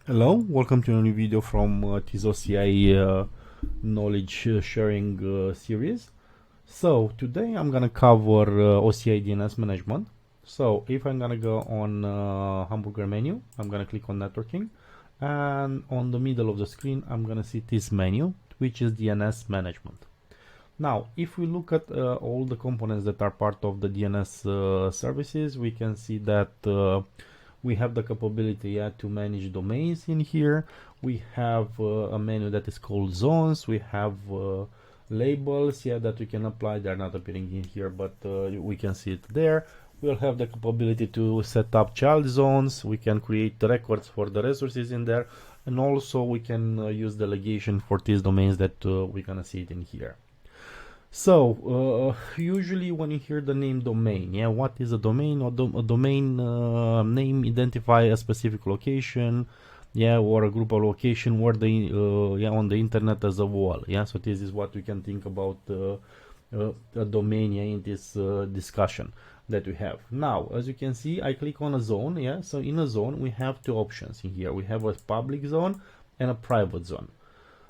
Hello, welcome to a new video from this OCI knowledge sharing series. So today I'm gonna cover OCI DNS management. So if I'm gonna go on hamburger menu, I'm gonna click on networking, and on the middle of the screen I'm gonna see this menu, which is DNS management. Now, if we look at all the components that are part of the DNS services, we can see that we have the capability to manage domains in here. We have a menu that is called zones. We have labels that we can apply. They're not appearing in here, but we can see it there. We'll have the capability to set up child zones. We can create the records for the resources in there, and also we can use delegation for these domains that we're gonna see it in here. So usually when you hear the name domain, what is a domain? A domain name identify a specific location, or a group of location where the on the internet as a whole. So this is what we can think about a domain in this discussion that we have. Now, as you can see, I click on a zone. So in a zone we have two options in here. We have a public zone and a private zone.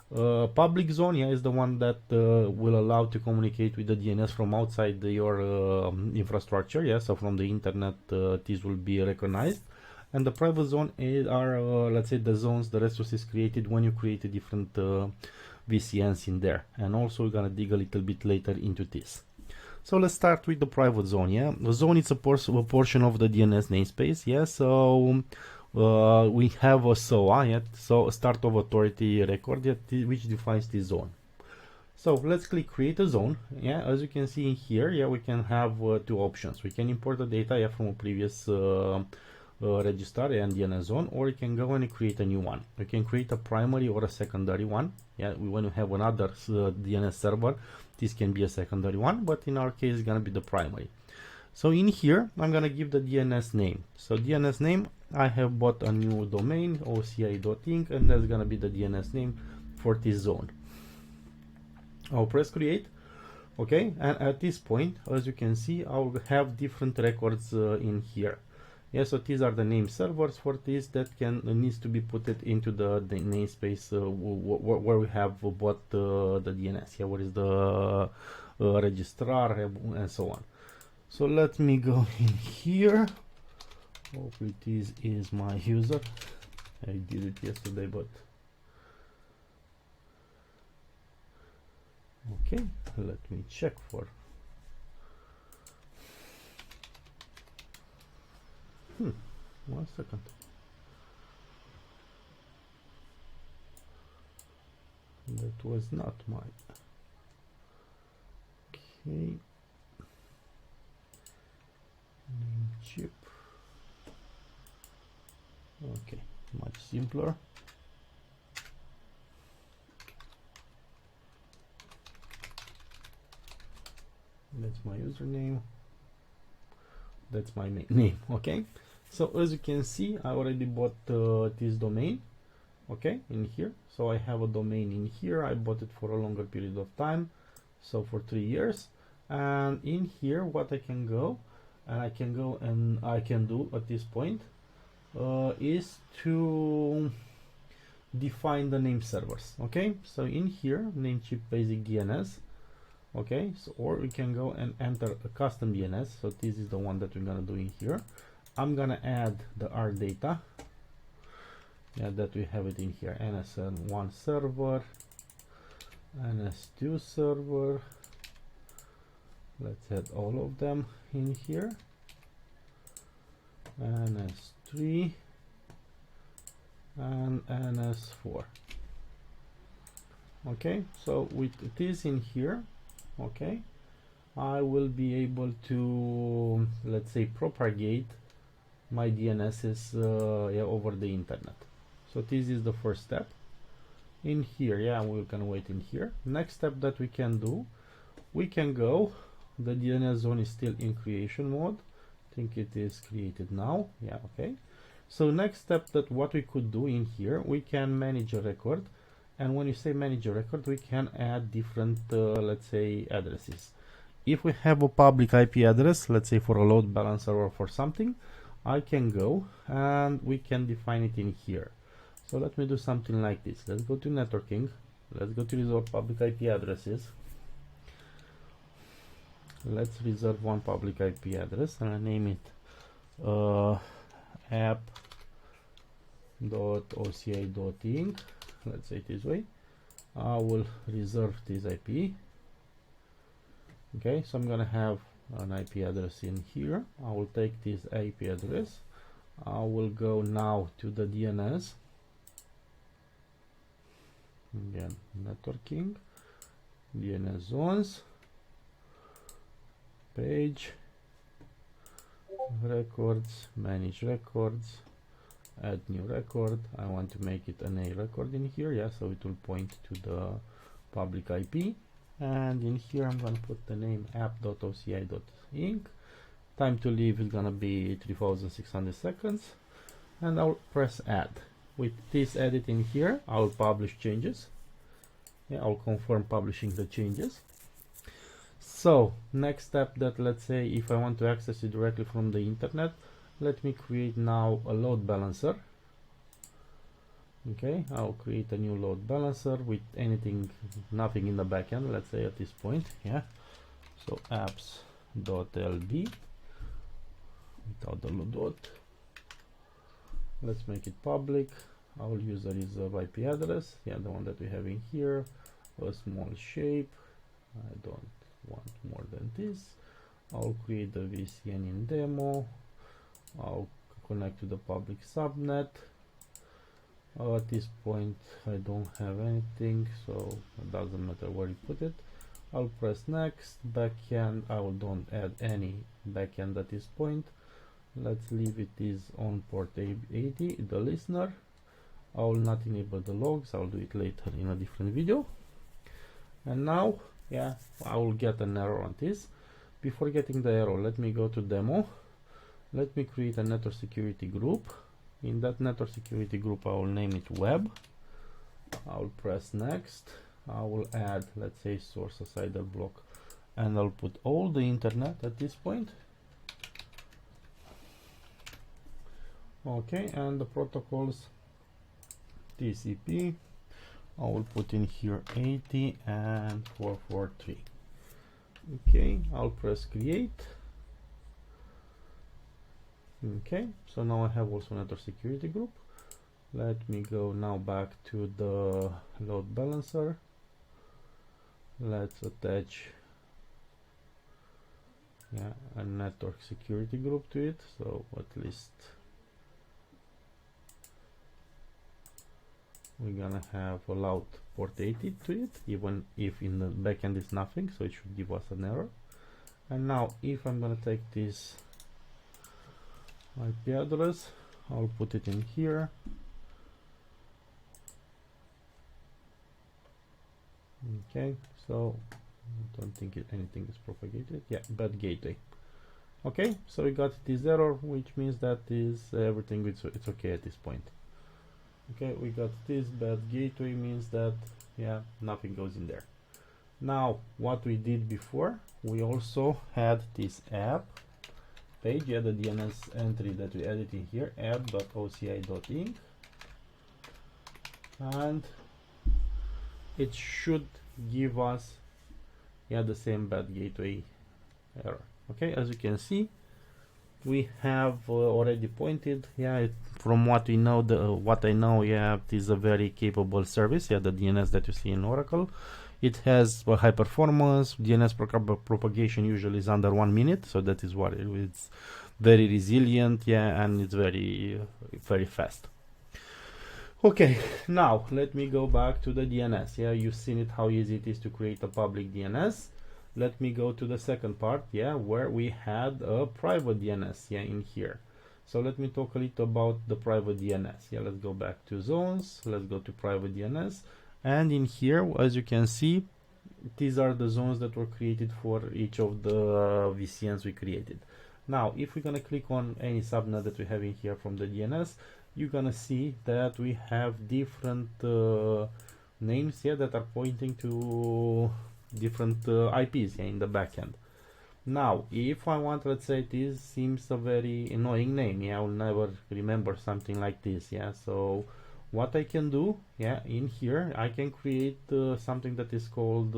Public zone is the one that will allow to communicate with the DNS from outside your infrastructure. So from the internet this will be recognized, and the private zone are let's say the zones, the resources created when you create a different VCNs in there, and also we're gonna dig a little bit later into this. So let's start with the private zone. The zone is a portion of the DNS namespace. So we have a SOA, so start of authority record, which defines the zone. So let's click create a zone. As you can see in here, we can have two options. We can import the data from a previous register and DNS zone, or you can go and create a new one. You can create a primary or a secondary one. When you have another DNS server, this can be a secondary one, but in our case it's gonna be the primary. So in here I'm gonna give the DNS name. So DNS name, I have bought a new domain, OCI.inc, and that's gonna be the DNS name for this zone. I'll press create. Okay, and at this point, as you can see, I'll have different records in here. So these are the name servers for this that needs to be put it into the namespace where we have bought the DNS. Where is the registrar and so on. So let me go in here. Hopefully this is my user. I did it yesterday, but okay, let me check for 1 second. That was not mine. Okay, name chip. Okay, much simpler. That's my username. That's my name. Okay, so as you can see, I already bought this domain. Okay, in here. So I have a domain in here. I bought it for a longer period of time, so for 3 years. And in here, what I can go and I can do at this point is to define the name servers. Okay, so in here, Namecheap basic DNS. Okay, so or we can go and enter a custom DNS. So this is the one that we're gonna do in here. I'm gonna add the R data that we have it in here. NS1 server, NS2 server. Let's add all of them in here. NS3 and NS4. Okay, so with this in here, okay, I will be able to, let's say, propagate my DNSs over the internet. So this is the first step. In here, we can wait in here. Next step that we can do, we can go, the DNS zone is still in creation mode. I think it is created now. Okay. So next step, that what we could do in here, we can manage a record. And when you say manage a record, we can add different, let's say, addresses. If we have a public IP address, let's say for a load balancer or for something, I can go and we can define it in here. So let me do something like this. Let's go to networking. Let's go to reserve public IP addresses. Let's reserve one public IP address and I name it app.oci.inc. Let's say it this way. I will reserve this IP. Okay, so I'm gonna have an IP address in here. I will take this IP address. I will go now to the DNS. Again, networking, DNS zones, page, records, manage records, add new record. I want to make it an A record in here, yeah, so it will point to the public IP. And in here I'm gonna put the name app.oci.inc. Time to leave is gonna be 3600 seconds, and I'll press add. With this edit in here, I'll publish changes. Yeah, I'll confirm publishing the changes. So next step, that let's say if I want to access it directly from the internet, let me create now a load balancer. Okay, I'll create a new load balancer with nothing in the backend, let's say at this point. Yeah, so apps.lb without the dot. Let's make it public. I will use a reserve IP address, yeah, the one that we have in here, a small shape. I don't want more than this. I'll create the VCN in demo. I'll connect to the public subnet. At this point I don't have anything, so it doesn't matter where you put it. I'll press next. Backend, I don't add any backend at this point. Let's leave it is on port 80, the listener. I will not enable the logs, I'll do it later in a different video. And now, yeah, I will get an error on this. Before getting the error, let me go to demo. Let me create a network security group. In that network security group, I will name it web. I will press next. I will add, let's say, source aside block, and I'll put all the internet at this point. Okay, and the protocols, TCP, I will put in here 80 and 443. Okay, I'll press create. Okay, so now I have also network security group. Let me go now back to the load balancer. Let's attach, yeah, a network security group to it, so at least we're gonna have allowed port 80 to it, even if in the backend is nothing, so it should give us an error. And now if I'm gonna take this IP address, I'll put it in here. Okay, so I don't think anything is propagated. Yeah, bad gateway. Okay, so we got this error, which means that is everything it's okay at this point. Okay, we got this bad gateway, means that, yeah, nothing goes in there. Now what we did before, we also had this app page, yeah, the DNS entry that we added in here, app.oci.inc, and it should give us, yeah, the same bad gateway error. Okay, as you can see, we have already pointed, yeah, from what we know, what I know, yeah, it is a very capable service, yeah, the DNS that you see in Oracle. It has high performance. DNS propagation usually is under 1 minute, so that is what it's very resilient, yeah, and it's very fast. Okay, now let me go back to the DNS. Yeah, you've seen it, how easy it is to create a public DNS. Let me go to the second part, yeah, where we had a private DNS, yeah, in here. So let me talk a little about the private DNS. Yeah, let's go back to zones. Let's go to private DNS. And in here, as you can see, these are the zones that were created for each of the VCNs we created. Now, if we're gonna click on any subnet that we have in here from the DNS, you're gonna see that we have different names here that are pointing to different IPs, yeah, in the backend. Now, if I want, let's say this seems a very annoying name, yeah, I will never remember something like this, yeah, so what I can do, yeah, in here I can create something that is called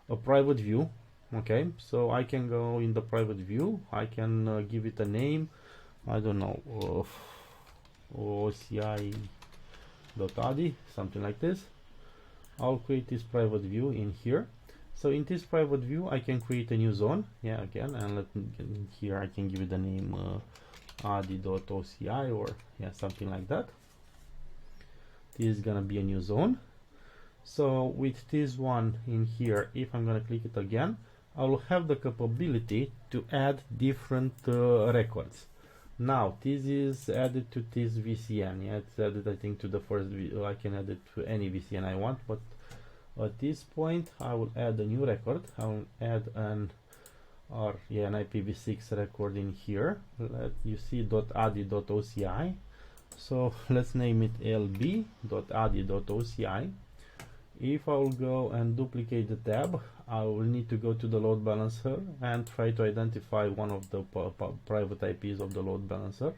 a private view. Okay, so I can go in the private view, I can give it a name, I don't know, OCI.adi, something like this. I'll create this private view in here. So in this private view I can create a new zone, yeah, again, and let me get in here, I can give it the name adi.oci or yeah, something like that. This is gonna be a new zone. So with this one in here, if I'm gonna click it again, I will have the capability to add different records. Now this is added to this VCN. Yeah, it's added, I think, to the first. I can add it to any VCN I want, but at this point I will add a new record. I will add an an IPv6 record in here. You see .adi.oci. So let's name it lb.adi.oci. If I will go and duplicate the tab, I will need to go to the load balancer and try to identify one of the private IPs of the load balancer.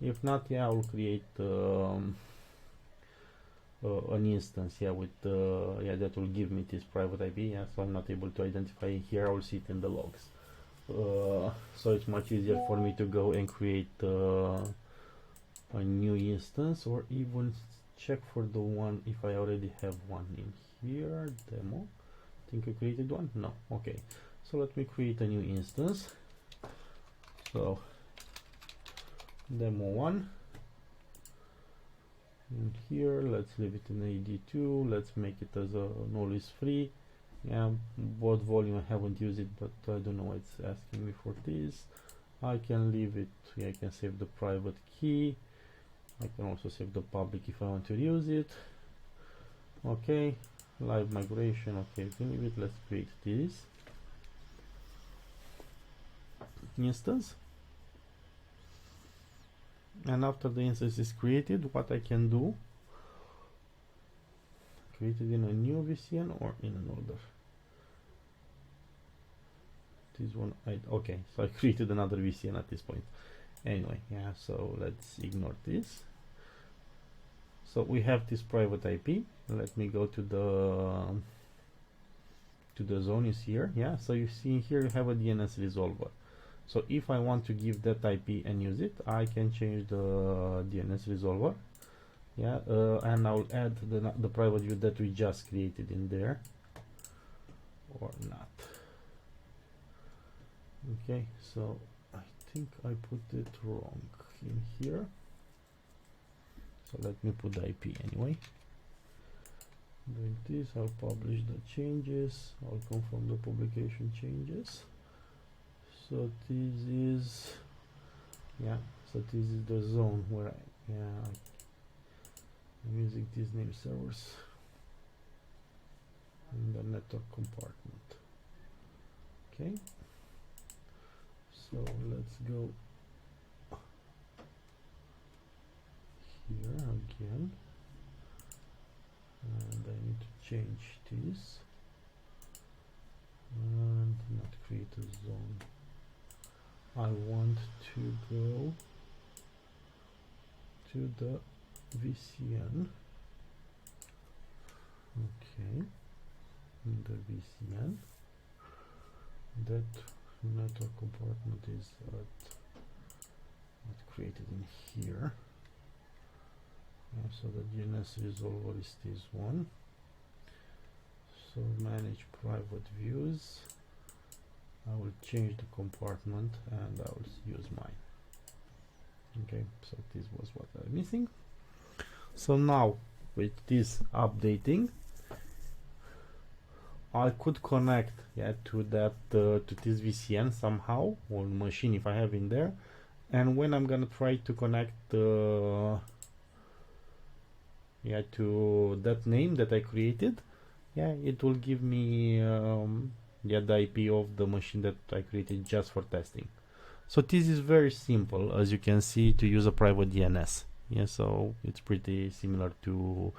If not, yeah, I will create an instance, yeah, with yeah, that will give me this private IP. Yeah, so I'm not able to identify here. I will see it in the logs. So it's much easier for me to go and create a new instance, or even check for the one if I already have one in here. Demo. I think I created one. No. Okay. So let me create a new instance. So demo 1. In here, let's leave it in AD2. Let's make it as a null is free. Yeah, both volume I haven't used it, but I don't know why it's asking me for this. I can leave it. Yeah, I can save the private key. I can also save the public if I want to use it. Okay, live migration. Okay, leave it. Let's create this instance. And after the instance is created, what I can do, create it in a new VCN or in an older. This one, okay, so I created another VCN at this point. Anyway, yeah, so let's ignore this. So we have this private IP. Let me go to the zone is here. Yeah, so you see here you have a DNS resolver. So if I want to give that IP and use it, I can change the DNS resolver. Yeah, and I'll add the private view that we just created in there, or not. Okay, so I think I put it wrong in here. So let me put the IP anyway. Doing this, I'll publish the changes. I'll confirm the publication changes. So this is, yeah, so this is the zone where I'm using these name servers in the network compartment. Okay, so let's go here again, and I need to change this and not create a zone. I want to go to the VCN. Okay, in the VCN, that network compartment is not created in here. So the DNS resolver is this one. So manage private views. I will change the compartment and I will use mine. Okay, so this was what I'm missing. So now with this updating, I could connect, yeah, to that to this VCN somehow, or machine if I have in there, and when I'm gonna try to connect yeah, to that name that I created, yeah, it will give me yeah, the IP of the machine that I created just for testing. So this is very simple, as you can see, to use a private DNS. Yeah, so it's pretty similar to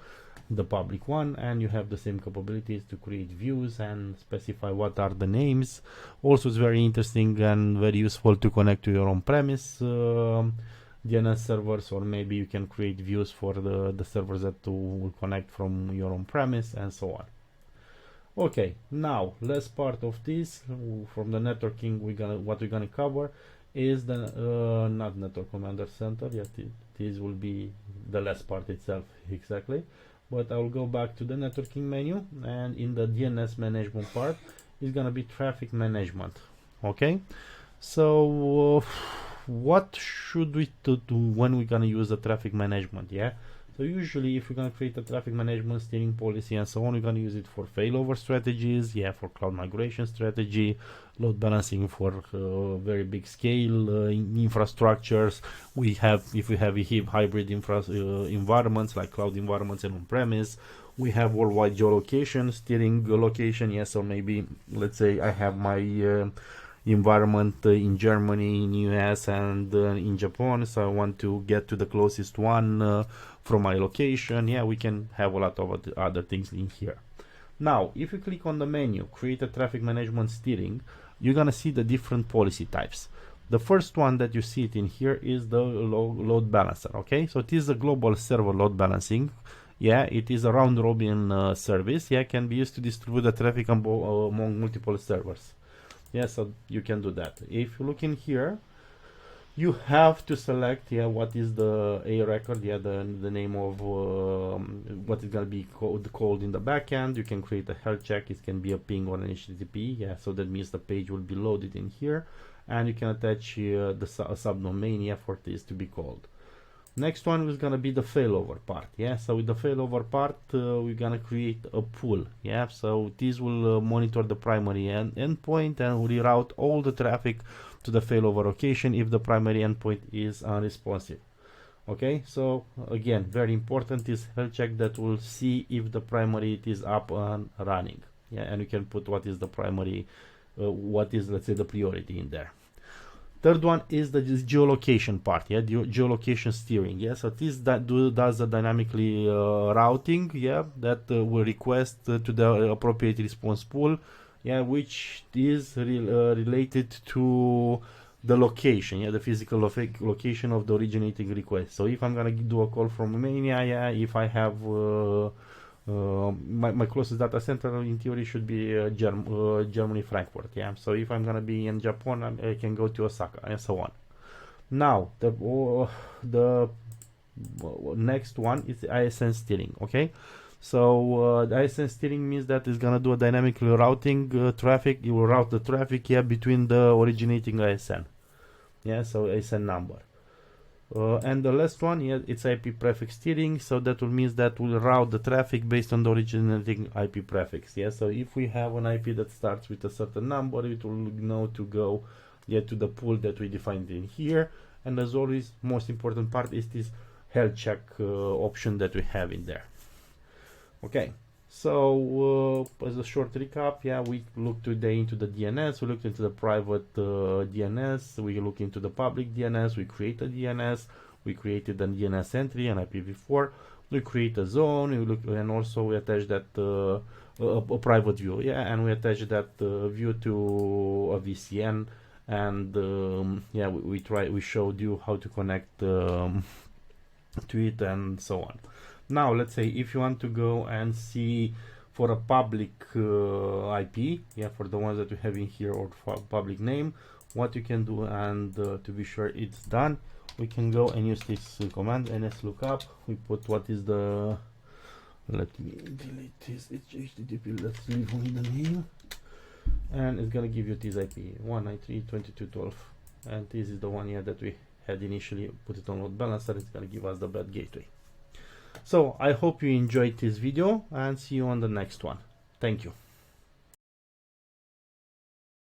the public one, and you have the same capabilities to create views and specify what are the names. Also, it's very interesting and very useful to connect to your on-premise DNS servers, or maybe you can create views for the servers that will connect from your on premise and so on. Okay, now last part of this from the networking, what we're gonna cover is the not network commander center. Yes, this will be the last part itself exactly. But I will go back to the networking menu, and in the DNS management part is gonna be traffic management. Okay, so what should we do when we're gonna use the traffic management? Yeah. So usually if we're going to create a traffic management steering policy and so on, we're going to use it for failover strategies, yeah, for cloud migration strategy, load balancing for very big scale infrastructures. If we have hybrid environments like cloud environments and on-premise, we have worldwide geolocation, steering location, yes, or maybe let's say I have my environment in Germany, in US, and in Japan, so I want to get to the closest one from my location. Yeah, we can have a lot of other things in here. Now if you click on the menu create a traffic management steering, you're gonna see the different policy types. The first one that you see it in here is the load balancer. Okay, so it is a global server load balancing. Yeah, it is a round robin service. Yeah, can be used to distribute the traffic among multiple servers. Yeah, so you can do that. If you look in here, you have to select, yeah, what is the A record, yeah, the name of what is going to be called in the backend. You can create a health check. It can be a ping or an HTTP. Yeah, so that means the page will be loaded in here, and you can attach the subdomain, yeah, for this to be called. Next one is gonna be the failover part. Yeah, so with the failover part, we're gonna create a pool. Yeah, so this will monitor the primary endpoint and reroute all the traffic to the failover location if the primary endpoint is unresponsive. Okay, so again, very important is health check that will see if the primary is up and running. Yeah, and you can put what is the primary, what is, let's say, the priority in there. Third one is the geolocation part, yeah, the geolocation steering. Yeah, so this does the dynamically routing, yeah, that will request to the appropriate response pool, yeah, which is related to the location, yeah, the physical location of the originating request. So if I'm gonna do a call from Romania, yeah, if I have my closest data center in theory should be Germany, Frankfurt. Yeah, so if I'm gonna be in Japan, I can go to Osaka and so on. Now the next one is the ISN steering. Okay, so the ISN steering means that it's gonna do a dynamically routing traffic. It will route the traffic, yeah, between the originating ISN. Yeah, so ISN number. And the last one, yeah, it's IP prefix steering, so that will means that will route the traffic based on the originating IP prefix. Yeah, so if we have an IP that starts with a certain number, it will know to go, yeah, to the pool that we defined in here. And as always, most important part is this health check option that we have in there. Okay, so as a short recap, yeah, we looked today into the DNS, we looked into the private DNS, we looked into the public DNS, we created DNS, we created a DNS entry and IPv4, we create a zone, and also we attach that a private view, yeah, and we attach that view to a VCN, and yeah, we showed you how to connect to it and so on. Now let's say if you want to go and see for a public IP, yeah, for the ones that we have in here, or for public name, what you can do, and to be sure it's done, we can go and use this command nslookup. We put what is the, let me delete this, it's HTTP, let's leave only the name, and it's gonna give you this IP 193.22.12, and this is the one here that we had initially put it on load balancer. It's gonna give us the bad gateway. So I hope you enjoyed this video, and see you on the next one. Thank you.